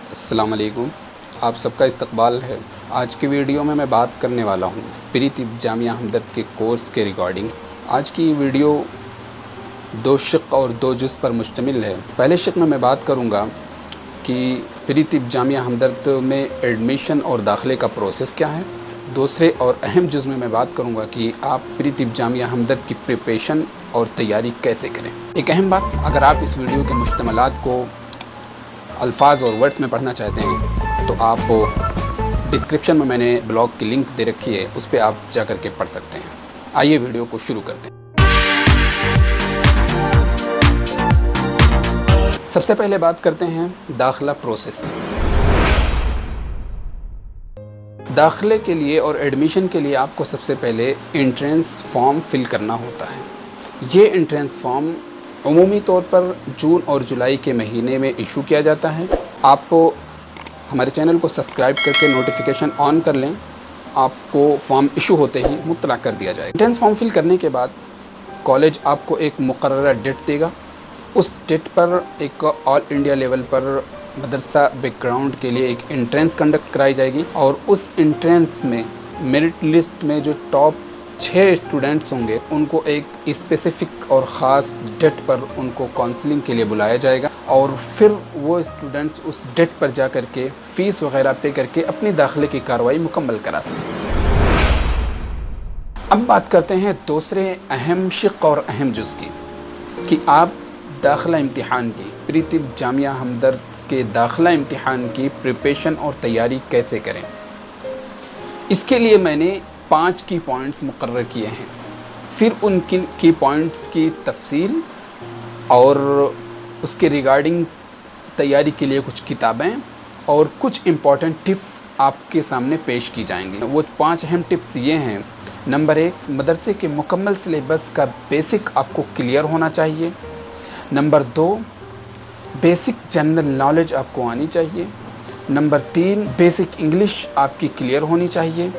अस्सलाम वालेकुम। आप सबका इस्तकबाल है। आज की वीडियो में मैं बात करने वाला हूँ प्री तिब जामिया हमदर्द के कोर्स के रिगार्डिंग। आज की वीडियो दो शिक़ और दो जुज़ पर मुश्तमिल है। पहले शिक़ में मैं बात करूँगा कि प्री तिब जामिया हमदर्द में एडमिशन और दाखिले का प्रोसेस क्या है। दूसरे और अहम जुज़ में मैं बात करूँगा कि आप प्री तिब जामिया हमदर्द की प्रिपरेशन और तैयारी कैसे करें। एक अहम बात, अगर आप इस वीडियो के मुश्तमलात को अल्फाज और वर्ड्स में पढ़ना चाहते हैं तो आप डिस्क्रिप्शन में मैंने ब्लॉग की लिंक दे रखी है, उस पर आप जा कर के पढ़ सकते हैं। आइए वीडियो को शुरू करते हैं। सबसे पहले बात करते हैं दाखिला प्रोसेस। दाखिले के लिए और एडमिशन के लिए आपको सबसे पहले एंट्रेंस फॉर्म फिल करना होता है। ये एंट्रेंस फॉर्म उमूमी तौर पर जून और जुलाई के महीने में इशू किया जाता है। आप हमारे चैनल को सब्सक्राइब करके नोटिफिकेशन ऑन कर लें, आपको फॉर्म इशू होते ही मुत्तला कर दिया जाएगा। एंट्रेंस फॉर्म फिल करने के बाद कॉलेज आपको एक मुकर्ररा डेट देगा। उस डेट पर एक ऑल इंडिया लेवल पर मदरसा बैकग्राउंड के लिए एक एंट्रेंस कंडक्ट कराई जाएगी और उस एंट्रेंस में मेरिट लिस्ट में जो टॉप 6 स्टूडेंट्स होंगे उनको एक स्पेसिफ़िक और ख़ास डेट पर उनको काउंसलिंग के लिए बुलाया जाएगा और फिर वो स्टूडेंट्स उस डेट पर जा कर के फ़ीस वग़ैरह पे करके अपनी दाखिले की कार्रवाई मुकम्मल करा सकें। अब बात करते हैं दूसरे अहम शिक़ और अहम जुज़ की कि आप दाखिला इम्तिहान की प्री तिब जामिया हमदर्द के दाखिला इम्तिहान की प्रिपरेशन और तैयारी कैसे करें। इसके लिए मैंने 5 की पॉइंट्स मुकर्रर किए हैं। फिर उन की पॉइंट्स की तफसील और उसके रिगार्डिंग तैयारी के लिए कुछ किताबें और कुछ इम्पॉर्टेंट टिप्स आपके सामने पेश की जाएंगी। वो 5 अहम टिप्स ये हैं। नंबर 1, मदरसे के मुकम्मल सिलेबस का बेसिक आपको क्लियर होना चाहिए। नंबर 2, बेसिक जनरल नॉलेज आपको आनी चाहिए। नंबर 3, बेसिक इंग्लिश आपकी क्लियर होनी चाहिए।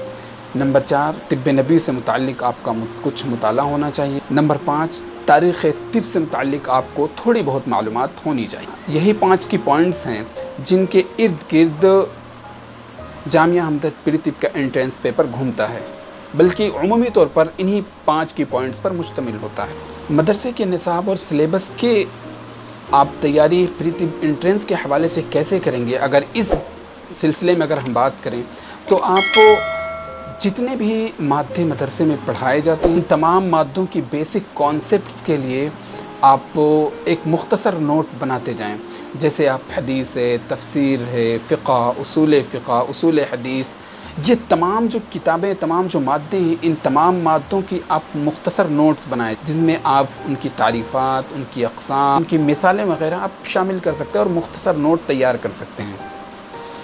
नंबर 4, तिब्ब नबी से मुताल्लिक़ आपका कुछ मुताला होना चाहिए। नंबर 5, तारीख़ तिब से मुताल्लिक़ आपको थोड़ी बहुत मालूमात होनी चाहिए। यही 5 की पॉइंट्स हैं जिनके इर्द गिर्द जामिया हमदर्द प्री तिब का एंट्रेंस पेपर घूमता है, बल्कि उमूमी तौर पर इन्हीं 5 की पॉइंट्स पर मुश्तमिल होता है। मदरसे के निसाब और सिलेबस के आप तैयारी प्री तिब एंट्रेंस के हवाले से कैसे करेंगे, अगर इस सिलसिले में अगर हम बात करें तो आप जितने भी मादे मदरसे में पढ़ाए जाते हैं उन तमाम मादों की बेसिक कॉन्सेप्ट्स के लिए आप एक मुख्तसर नोट बनाते जाएं। जैसे आप हदीस है, तफसीर है, फ़िक़्ह, उसूल हदीस, ये तमाम जो किताबें, तमाम जो मादे हैं, इन तमाम मादों की आप मुख्तसर नोट्स बनाएं जिनमें आप उनकी तारीफ़ात, उनकी अक़साम, उनकी मिसालें वग़ैरह आप शामिल कर सकते हैं और मुख्तसर नोट तैयार कर सकते हैं।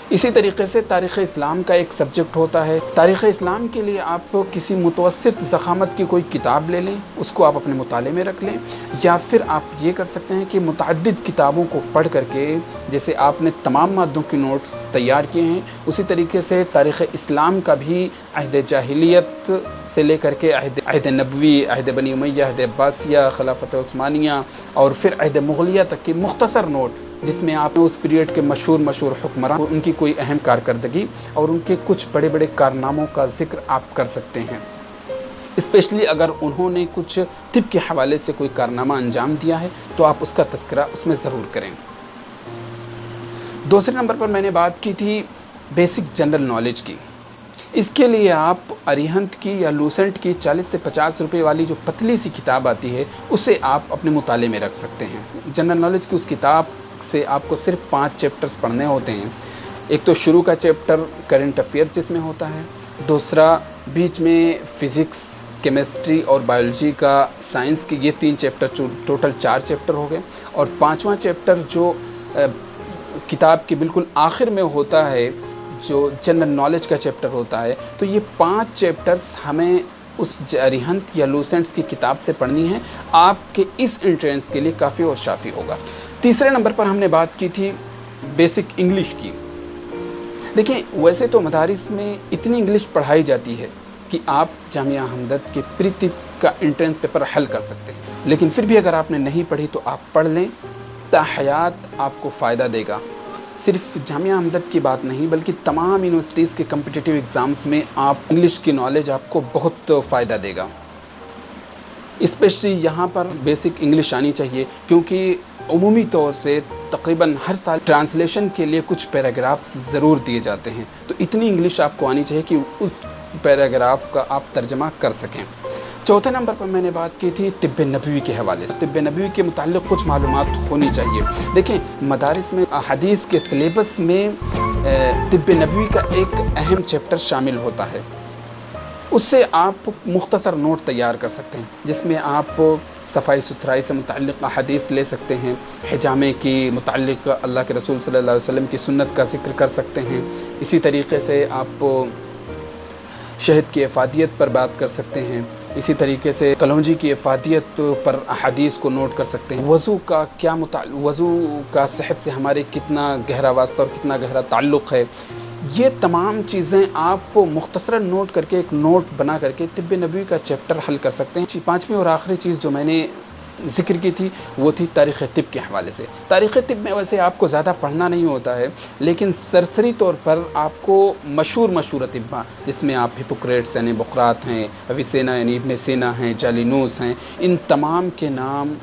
इसी तरीके से तारीख़ इस्लाम का एक सब्जेक्ट होता है। तारीख़ इस्लाम के लिए आप किसी मुतवस्सित ज़ख़ामत की कोई किताब ले लें, उसको आप अपने मुताले में रख लें, या फिर आप ये कर सकते हैं कि मुतअद्दिद किताबों को पढ़ करके, जैसे आपने तमाम मादों की नोट्स तैयार किए हैं, उसी तरीके से तारीख़ इस्लाम का भी अहद जाहिलियत से लेकर के अहद नबवी, अहद बनी उमय्या, अहद अब्बासिया, खिलाफत उस्मानिया और फिर अहद मुग़लिया तक की मुख्तसर नोट, जिसमें आप उस पीरियड के मशहूर हुक्मरान, उनकी कोई अहम कारकर्दगी और उनके कुछ बड़े बड़े कारनामों का ज़िक्र आप कर सकते हैं। स्पेशली अगर उन्होंने कुछ तिब के हवाले से कोई कारनामा अंजाम दिया है तो आप उसका तज़किरा उसमें ज़रूर करें। दूसरे नंबर पर मैंने बात की थी बेसिक जनरल नॉलेज की। इसके लिए आप अरिहंत की या लूसेंट की 40 से 50 रुपये वाली जो पतली सी किताब आती है उसे आप अपने मुताले में रख सकते हैं। जनरल नॉलेज की उस किताब से आपको सिर्फ 5 चैप्टर्स पढ़ने होते हैं। एक तो शुरू का चैप्टर करंट अफेयर्स जिसमें होता है, दूसरा बीच में फ़िज़िक्स, केमिस्ट्री और बायोलॉजी का साइंस की, ये 3 चैप्टर, टोटल 4 चैप्टर हो गए, और 5वां चैप्टर जो किताब के बिल्कुल आखिर में होता है, जो जनरल नॉलेज का चैप्टर होता है। तो ये 5 चैप्टर्स हमें उस अरिहंत या लूसेंट्स की किताब से पढ़नी है। आपके इस एंट्रेंस के लिए काफ़ी और शाफ़ी होगा। तीसरे नंबर पर हमने बात की थी बेसिक इंग्लिश की। देखिए, वैसे तो मदारिस में इतनी इंग्लिश पढ़ाई जाती है कि आप जामिया हमदर्द के प्री तिब का एंट्रेंस पेपर हल कर सकते हैं, लेकिन फिर भी अगर आपने नहीं पढ़ी तो आप पढ़ लें, ताहयात आपको फ़ायदा देगा। सिर्फ जामिया हमदर्द की बात नहीं बल्कि तमाम यूनिवर्सिटीज़ के कम्पिटिटिव एग्ज़ाम्स में आप इंग्लिश की नॉलेज आपको बहुत फ़ायदा देगा। स्पेशली यहाँ पर बेसिक इंग्लिश आनी चाहिए, क्योंकि उमूमी तौर से तकरीबन हर साल ट्रांसलेशन के लिए कुछ पैराग्राफ्स ज़रूर दिए जाते हैं, तो इतनी इंग्लिश आपको आनी चाहिए कि उस पैराग्राफ का आप तर्जमा कर सकें। चौथे नंबर पर मैंने बात की थी तिब्ब नबवी के हवाले से। तिब्ब नबवी के मुताल्लिक़ कुछ मालूमात होनी चाहिए। देखें, मदारिस में हदीस के सिलेबस में तिब्ब नबवी का एक अहम चैप्टर शामिल होता है। उससे आप मुख्तसर नोट तैयार कर सकते हैं, जिसमें आप सफाई सुथराई से मुताल्लिक़ हदीस ले सकते हैं, हिजामे की मुताल्लिक़ अल्लाह के रसूल सल्लल्लाहु अलैहि वसल्लम की सुन्नत का ज़िक्र कर सकते हैं। इसी तरीक़े से आप शहद की अफादियत पर बात कर सकते हैं। इसी तरीके से कलौंजी की अफादियत पर हदीस को नोट कर सकते हैं। वज़ू का क्या वज़ू का सेहत से हमारे कितना गहरा वास्ता और कितना गहरा ताल्लुक़ है, ये तमाम चीज़ें आप मुख्तसरन नोट करके एक नोट बना करके तिब्ब नबवी का चैप्टर हल कर सकते हैं। पाँचवीं और आखिरी चीज़ जो मैंने ज़िक्र की थी वो थी तारीख़ तिब के हवाले से। तारीख़ तिब में वैसे आपको ज़्यादा पढ़ना नहीं होता है, लेकिन सरसरी तौर पर आपको मशहूर अतिब्बा, जिसमें आप हिपोक्रेट्स यानी बुक़रात हैं, अविसेना यानी इब्न सीना हैं, जालिनूस हैं, इन तमाम के नाम,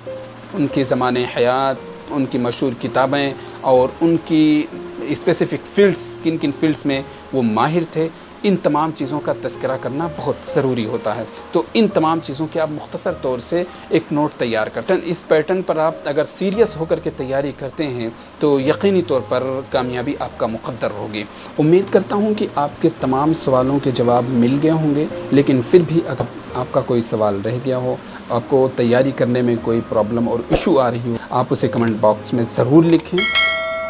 उनके ज़माने हयात, उनकी मशहूर किताबें और उनकी स्पेसिफ़िक फ़ील्ड्स, किन किन फ़ील्ड्स में वो माहिर थे, इन तमाम चीज़ों का तज़किरा करना बहुत ज़रूरी होता है। तो इन तमाम चीज़ों के आप मुख्तसर तौर से एक नोट तैयार कर सकते हैं। इस पैटर्न पर आप अगर सीरियस होकर के तैयारी करते हैं तो यकीनी तौर पर कामयाबी आपका मुक़द्दर होगी। उम्मीद करता हूँ कि आपके तमाम सवालों के जवाब मिल गए होंगे, लेकिन फिर भी अगर आपका कोई सवाल रह गया हो, आपको तैयारी करने में कोई प्रॉब्लम और इशू आ रही हो, आप उसे कमेंट बॉक्स में ज़रूर लिखें।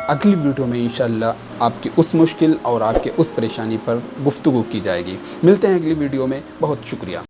अगली वीडियो में इंशाअल्लाह आपकी उस मुश्किल और आपके उस परेशानी पर गुफ्तगू की जाएगी। मिलते हैं अगली वीडियो में। बहुत शुक्रिया।